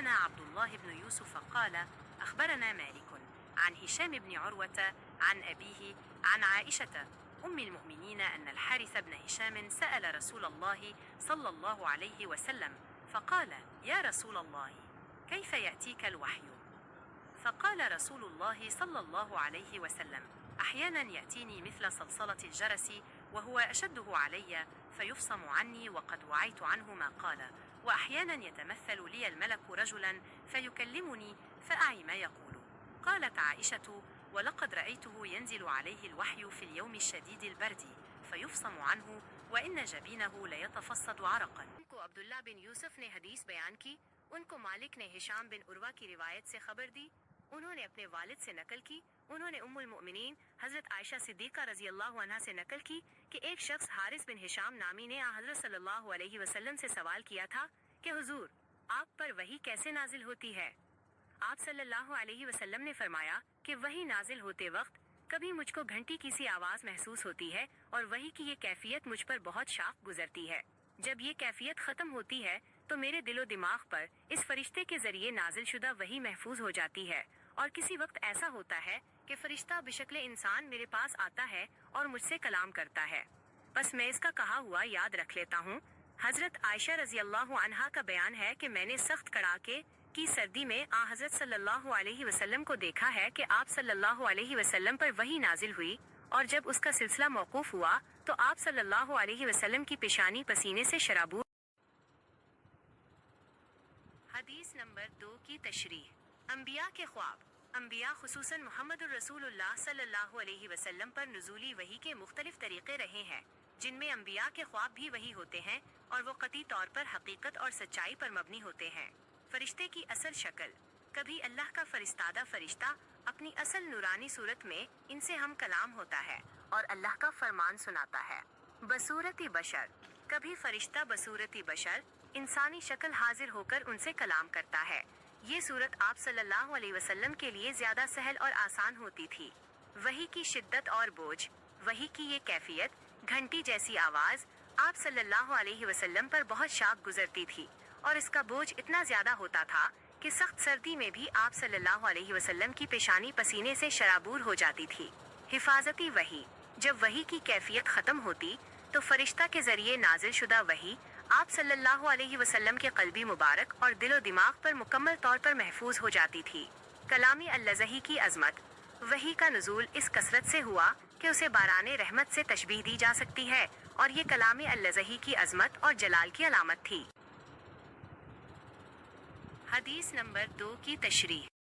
حدثنا عبد الله بن يوسف قال أخبرنا مالك عن هشام بن عروة عن أبيه عن عائشة أم المؤمنين أن الحارث بن هشام سأل رسول الله صلى الله عليه وسلم فقال يا رسول الله كيف يأتيك الوحي؟ فقال رسول الله صلى الله عليه وسلم أحيانا يأتيني مثل صلصلة الجرس وهو أشده علي فيفصم عني وقد وعيت عنه ما قال، وأحيانا يتمثل لي الملك رجلا فيكلمني فأعي ما يقول. قالت عائشة ولقد رأيته ينزل عليه الوحي في اليوم الشديد البرد فيفصم عنه وإن جبينه ليتفصد عرقا. ان کو عبداللہ بن یوسف نے حدیث بیان کی، ان کو مالک نے ہشام بن عروہ کی روایت سے خبر دی، انہوں نے اپنے والد سے نقل کی، انہوں نے ام المؤمنین حضرت عائشہ صدیقہ رضی اللہ عنہا سے نقل کی کہ ایک شخص حارث بن ہشام نامی نے حضرت صلی اللہ علیہ وسلم سے سوال کیا تھا کہ حضور آپ پر وحی کیسے نازل ہوتی ہے؟ آپ صلی اللہ علیہ وسلم نے فرمایا کہ وحی نازل ہوتے وقت کبھی مجھ کو گھنٹی کی سی آواز محسوس ہوتی ہے اور وحی کی یہ کیفیت مجھ پر بہت شاق گزرتی ہے، جب یہ کیفیت ختم ہوتی ہے تو میرے دل و دماغ پر اس فرشتے کے ذریعے نازل شدہ وحی محفوظ ہو جاتی ہے، اور کسی وقت ایسا ہوتا ہے کہ فرشتہ بشکل انسان میرے پاس آتا ہے اور مجھ سے کلام کرتا ہے، بس میں اس کا کہا ہوا یاد رکھ لیتا ہوں۔ حضرت عائشہ رضی اللہ عنہا کا بیان ہے کہ میں نے سخت کڑاکے کی سردی میں حضرت صلی اللہ علیہ وسلم کو دیکھا ہے کہ آپ صلی اللہ علیہ وسلم پر وحی نازل ہوئی، اور جب اس کا سلسلہ موقوف ہوا تو آپ صلی اللہ علیہ وسلم کی پیشانی پسینے سے شرابور۔ حدیث نمبر 2 کی تشریح۔ انبیاء کے خواب۔ انبیاء خصوصاً محمد الرسول اللہ صلی اللہ علیہ وسلم پر نزولی وحی کے مختلف طریقے رہے ہیں، جن میں انبیاء کے خواب بھی وحی ہوتے ہیں اور وہ قطعی طور پر حقیقت اور سچائی پر مبنی ہوتے ہیں۔ فرشتے کی اصل شکل۔ کبھی اللہ کا فرستادہ فرشتہ اپنی اصل نورانی صورت میں ان سے ہم کلام ہوتا ہے اور اللہ کا فرمان سناتا ہے۔ بصورت بشر۔ کبھی فرشتہ بصورت بشر انسانی شکل حاضر ہو کر ان سے کلام کرتا ہے۔ یہ صورت آپ صلی اللہ علیہ وسلم کے لیے زیادہ سہل اور آسان ہوتی تھی۔ وحی کی شدت اور بوجھ۔ وحی کی یہ کیفیت، گھنٹی جیسی آواز، آپ صلی اللہ علیہ وسلم پر بہت شاق گزرتی تھی، اور اس کا بوجھ اتنا زیادہ ہوتا تھا کہ سخت سردی میں بھی آپ صلی اللہ علیہ وسلم کی پیشانی پسینے سے شرابور ہو جاتی تھی۔ حفاظتی وحی۔ جب وحی کی کیفیت ختم ہوتی تو فرشتہ کے ذریعے نازل شدہ وحی آپ صلی اللہ علیہ وسلم کے قلبی مبارک اور دل و دماغ پر مکمل طور پر محفوظ ہو جاتی تھی۔ کلامی اللذہی کی عظمت۔ وحی کا نزول اس کثرت سے ہوا کہ اسے باران رحمت سے تشبیہ دی جا سکتی ہے، اور یہ کلام اللذہی کی عظمت اور جلال کی علامت تھی۔ حدیث نمبر 2 کی تشریح۔